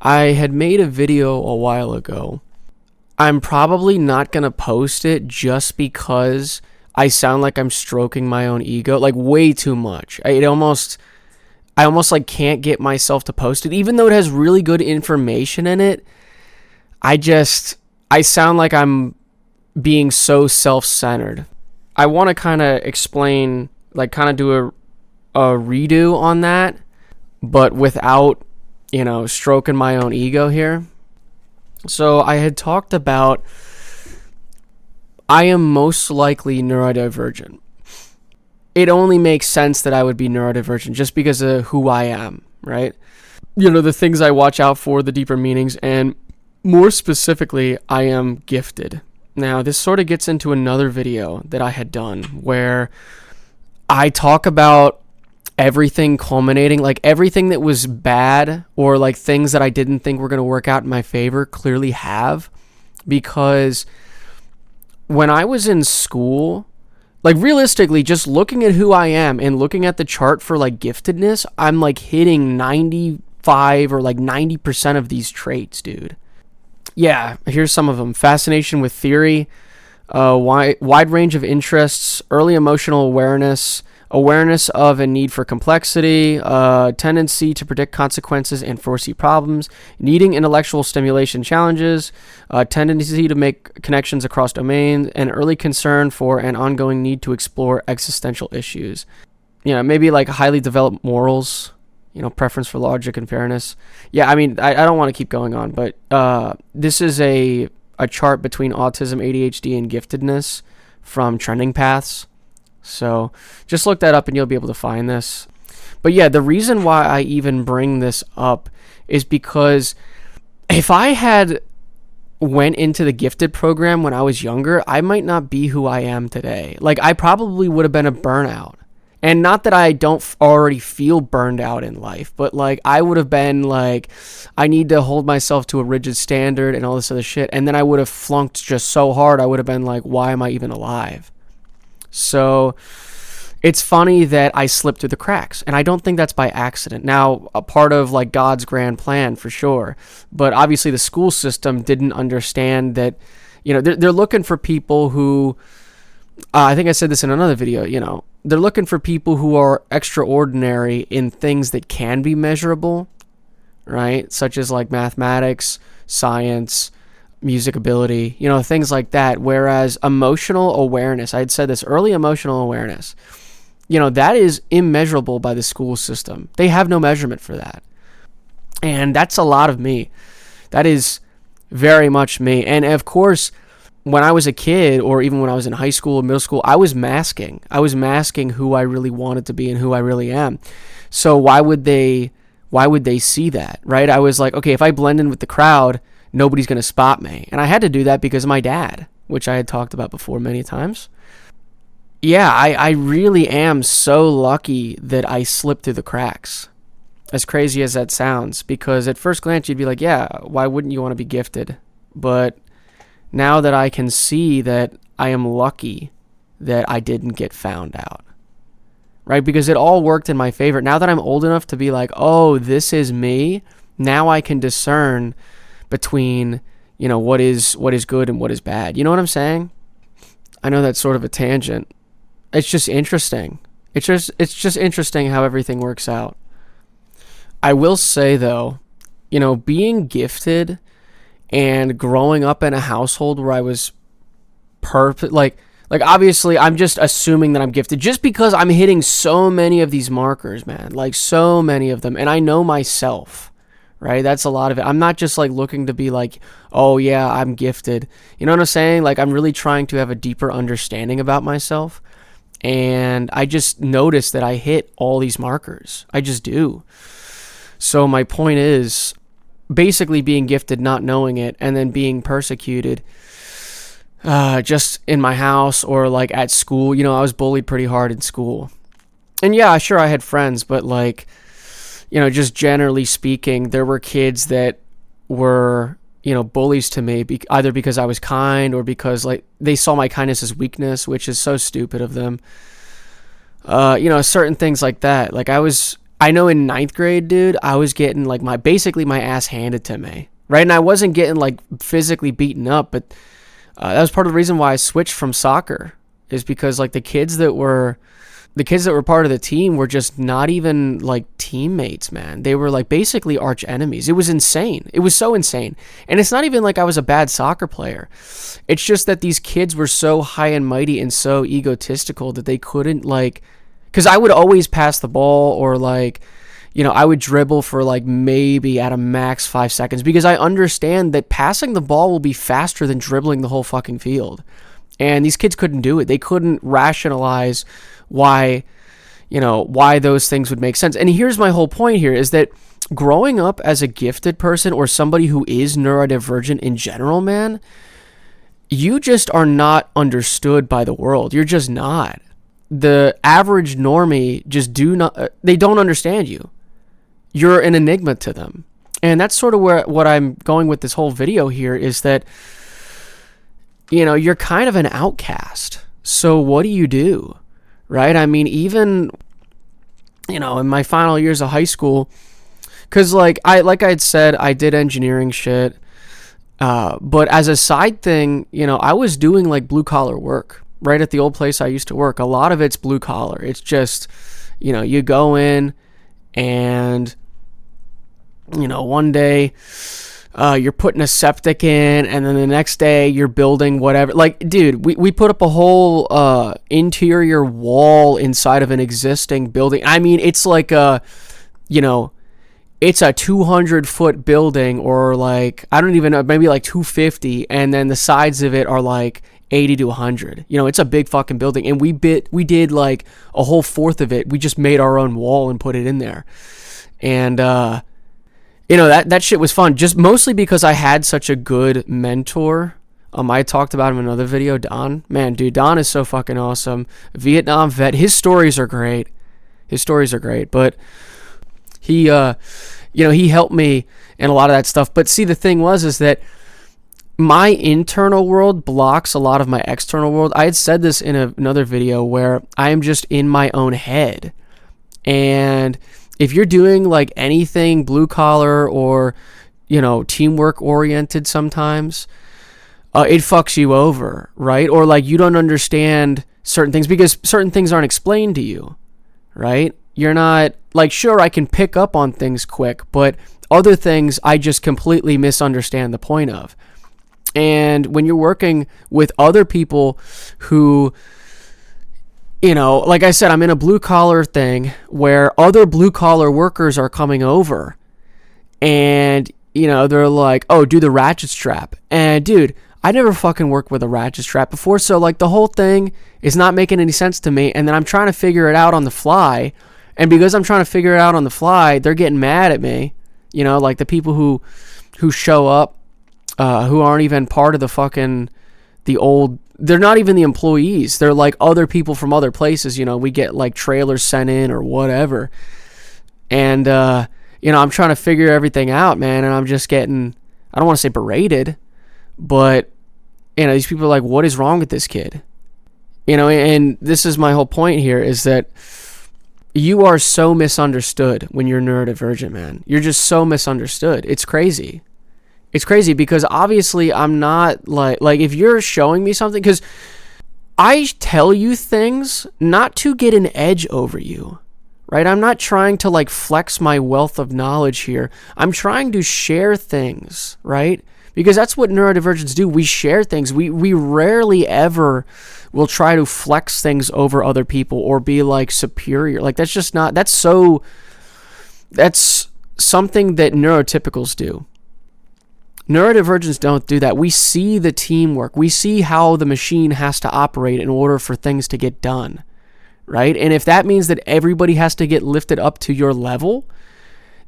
I had made a video a while ago. I'm probably not going to post it just because I sound like I'm stroking my own ego, like way too much. I almost like can't get myself to post it, even though it has really good information in it. I sound like I'm being so self-centered. I want to kind of explain, like kind of do a redo on that, but without, stroking my own ego here. So I had talked about I am most likely neurodivergent. It only makes sense that I would be neurodivergent just because of who I am, right? The things I watch out for, the deeper meanings, and more specifically, I am gifted. Now, this sort of gets into another video that I had done where I talk about everything culminating, like everything that was bad or like things that I didn't think were going to work out in my favor clearly have. Because when I was in school, like realistically, just looking at who I am and looking at the chart for like giftedness, I'm like hitting 95 or like 90% of these traits, dude. Yeah, here's some of them. Fascination with theory, wide range of interests, early emotional awareness, awareness of a need for complexity, tendency to predict consequences and foresee problems, needing intellectual stimulation challenges, tendency to make connections across domains, and early concern for an ongoing need to explore existential issues. Maybe like highly developed morals, preference for logic and fairness. Yeah, I mean, I don't want to keep going on, but this is a chart between autism, ADHD, and giftedness from Trending Paths. So just look that up and you'll be able to find this. But yeah, the reason why I even bring this up is because if I had went into the gifted program when I was younger, I might not be who I am today. Like I probably would have been a burnout. And not that I don't already feel burned out in life, but like I would have been like, I need to hold myself to a rigid standard and all this other shit. And then I would have flunked just so hard. I would have been like, why am I even alive? So it's funny that I slipped through the cracks, and I don't think that's by accident. Now, a part of like God's grand plan for sure, but obviously the school system didn't understand that, they're looking for people who, I think I said this in another video, they're looking for people who are extraordinary in things that can be measurable, right? Such as like mathematics, science, music ability, things like that. Whereas emotional awareness, I had said this, early emotional awareness, that is immeasurable by the school system. They have no measurement for that. And that's a lot of me. That is very much me. And of course, when I was a kid, or even when I was in high school or middle school, I was masking who I really wanted to be and who I really am. So why would they see that, right? I was like, okay, if I blend in with the crowd, nobody's going to spot me. And I had to do that because of my dad, which I had talked about before many times. Yeah, I really am so lucky that I slipped through the cracks. As crazy as that sounds, because at first glance you'd be like, yeah, why wouldn't you want to be gifted? But now that I can see that I am lucky that I didn't get found out, right? Because it all worked in my favor. Now that I'm old enough to be like, oh, this is me, now I can discern between, what is good and what is bad. You know what I'm saying? I know that's sort of a tangent. It's just interesting. It's just interesting how everything works out. I will say though, being gifted and growing up in a household where I was perfect, like obviously I'm just assuming that I'm gifted just because I'm hitting so many of these markers, man, like so many of them. And I know myself. Right? That's a lot of it. I'm not just like looking to be like, oh yeah, I'm gifted. You know what I'm saying? Like I'm really trying to have a deeper understanding about myself. And I just noticed that I hit all these markers. I just do. So my point is basically being gifted, not knowing it, and then being persecuted just in my house or like at school. I was bullied pretty hard in school. And yeah, sure, I had friends, but like, just generally speaking, there were kids that were, bullies to me, either because I was kind or because like they saw my kindness as weakness, which is so stupid of them. Certain things like that. Like I was I know in ninth grade, dude, I was getting like basically my ass handed to me, right? And I wasn't getting like physically beaten up, but that was part of the reason why I switched from soccer, is because like the kids that were part of the team were just not even like teammates, man. They were like basically arch enemies. It was insane. It was so insane. And it's not even like I was a bad soccer player. It's just that these kids were so high and mighty and so egotistical that they couldn't like, because I would always pass the ball, or like, I would dribble for like maybe at a max 5 seconds, because I understand that passing the ball will be faster than dribbling the whole fucking field. And these kids couldn't do it. They couldn't rationalize why those things would make sense. And here's my whole point here, is that growing up as a gifted person, or somebody who is neurodivergent in general, man, you just are not understood by the world. You're just not. The average normie just they don't understand you. You're an enigma to them. And that's sort of what I'm going with this whole video here, is that, you're kind of an outcast. So what do? Right? I mean, even, in my final years of high school, because like I had said, I did engineering shit. But as a side thing, I was doing like blue collar work right at the old place I used to work. A lot of it's blue collar. It's just, you go in and, one day you're putting a septic in, and then the next day you're building whatever. Like, dude, we put up a whole interior wall inside of an existing building. I mean, it's like it's a 200-foot building, or like, I don't even know, maybe like 250, and then the sides of it are like 80 to 100. It's a big fucking building, and we did like a whole fourth of it. We just made our own wall and put it in there. And that shit was fun, just mostly because I had such a good mentor. I talked about him in another video, Don. Man, dude, Don is so fucking awesome. Vietnam vet. His stories are great. But he he helped me in a lot of that stuff. But see, the thing is that my internal world blocks a lot of my external world. I had said this in another video, where I am just in my own head. And if you're doing like anything blue collar or, teamwork oriented, sometimes it fucks you over, right? Or like you don't understand certain things because certain things aren't explained to you, right? You're not like, sure, I can pick up on things quick, but other things I just completely misunderstand the point of. And when you're working with other people who, like I said, I'm in a blue collar thing where other blue collar workers are coming over, and, they're like, oh, do the ratchet strap. And dude, I never fucking worked with a ratchet strap before. So like the whole thing is not making any sense to me. And then I'm trying to figure it out on the fly. And because I'm trying to figure it out on the fly, they're getting mad at me. Like the people who show up, who aren't even part of they're not even the employees. They're like other people from other places. We get like trailers sent in or whatever. And, I'm trying to figure everything out, man. And I'm just getting, I don't want to say berated, but, these people are like, what is wrong with this kid? And this is my whole point here, is that you are so misunderstood when you're neurodivergent, man. You're just so misunderstood. It's crazy. It's crazy because obviously I'm not like if you're showing me something, because I tell you things not to get an edge over you, right? I'm not trying to like flex my wealth of knowledge here. I'm trying to share things, right? Because that's what neurodivergents do. We share things. We rarely ever will try to flex things over other people or be like superior. Like that's something that neurotypicals do. Neurodivergents don't do that. We see the teamwork. We see how the machine has to operate in order for things to get done, right? And if that means that everybody has to get lifted up to your level,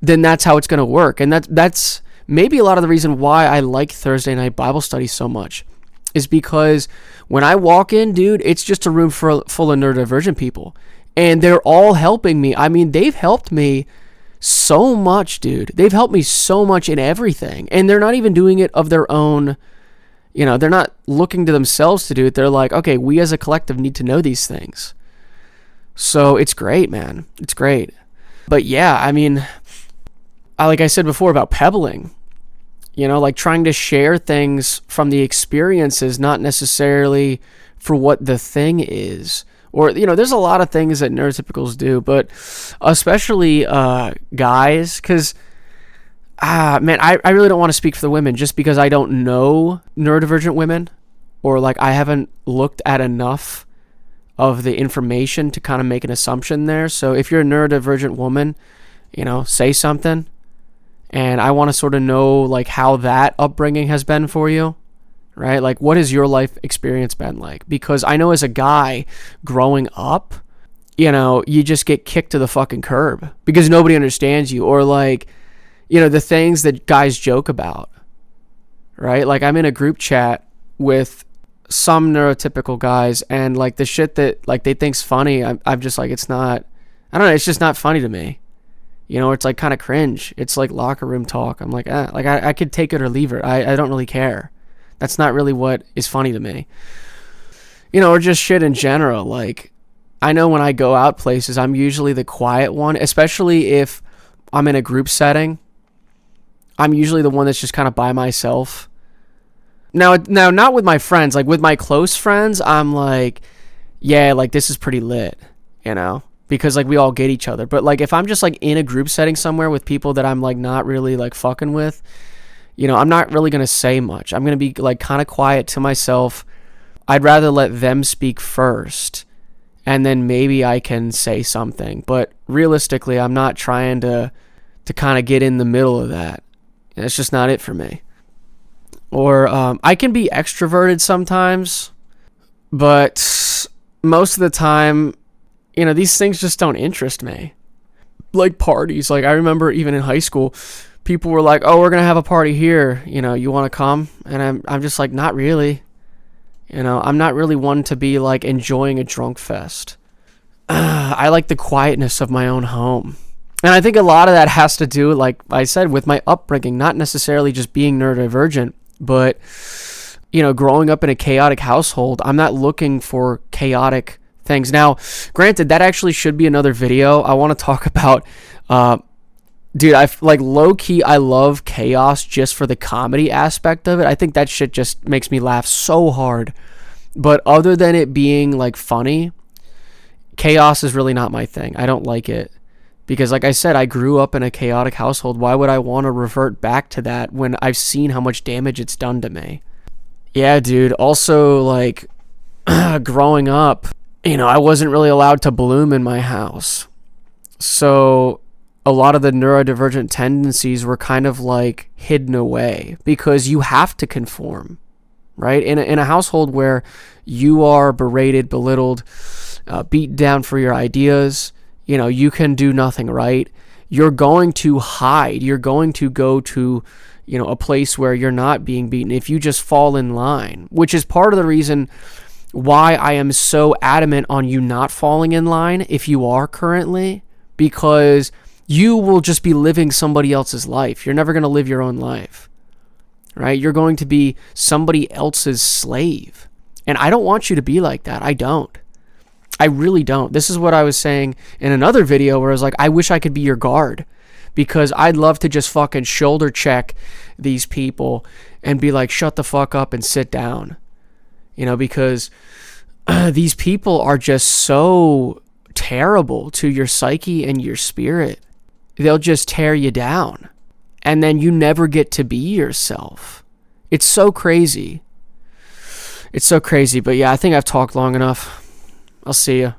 then that's how it's going to work. And that's maybe a lot of the reason why I like Thursday night Bible study so much, is because when I walk in, dude, it's just a room full of neurodivergent people. And they're all helping me. I mean, they've helped me so much, dude. They've helped me so much in everything. And they're not even doing it of their own, they're not looking to themselves to do it. They're like, okay, we as a collective need to know these things. So it's great, man. It's great. But yeah, I mean, like I said before about pebbling, like trying to share things from the experiences, not necessarily for what the thing is. Or, there's a lot of things that neurotypicals do, but especially guys, because, man, I really don't want to speak for the women just because I don't know neurodivergent women, or like I haven't looked at enough of the information to kind of make an assumption there. So if you're a neurodivergent woman, say something. And I want to sort of know like how that upbringing has been for you, right? Like what has your life experience been like? Because I know as a guy growing up, you just get kicked to the fucking curb because nobody understands you, or like, the things that guys joke about, right? Like I'm in a group chat with some neurotypical guys, and like the shit that like they think's funny, I'm just like, it's not, I don't know, it's just not funny to me. It's like kind of cringe. It's like locker room talk. I'm like, I could take it or leave it. I don't really care. That's not really what is funny to me. Or just shit in general. Like, I know when I go out places, I'm usually the quiet one, especially if I'm in a group setting. I'm usually the one that's just kind of by myself. Now, not with my friends. Like, with my close friends, I'm like, yeah, like, this is pretty lit, because like we all get each other. But like if I'm just like in a group setting somewhere with people that I'm like not really like fucking with, I'm not really going to say much. I'm going to be like kind of quiet to myself. I'd rather let them speak first and then maybe I can say something. But realistically, I'm not trying to kind of get in the middle of that. It's just not it for me. Or I can be extroverted sometimes, but most of the time, these things just don't interest me. Like parties. Like I remember even in high school, people were like, oh, we're going to have a party here. You want to come? And I'm just like, not really. I'm not really one to be like enjoying a drunk fest. I like the quietness of my own home. And I think a lot of that has to do, like I said, with my upbringing, not necessarily just being neurodivergent, but, growing up in a chaotic household. I'm not looking for chaotic things. Now, granted, that actually should be another video. I want to talk about, dude, I like low key, I love chaos just for the comedy aspect of it. I think that shit just makes me laugh so hard. But other than it being like funny, chaos is really not my thing. I don't like it. Because like I said, I grew up in a chaotic household. Why would I want to revert back to that when I've seen how much damage it's done to me? Yeah, dude. Also, like, growing up, I wasn't really allowed to bloom in my house. So a lot of the neurodivergent tendencies were kind of like hidden away because you have to conform, right? In a household where you are berated, belittled, beaten down for your ideas, you can do nothing right. You're going to hide. You're going to go to, a place where you're not being beaten if you just fall in line, which is part of the reason why I am so adamant on you not falling in line if you are currently, because you will just be living somebody else's life. You're never going to live your own life, right? You're going to be somebody else's slave. And I don't want you to be like that. I don't. I really don't. This is what I was saying in another video where I was like, I wish I could be your guard, because I'd love to just fucking shoulder check these people and be like, shut the fuck up and sit down. Because these people are just so terrible to your psyche and your spirit. They'll just tear you down. And then you never get to be yourself. It's so crazy. It's so crazy. But yeah, I think I've talked long enough. I'll see you.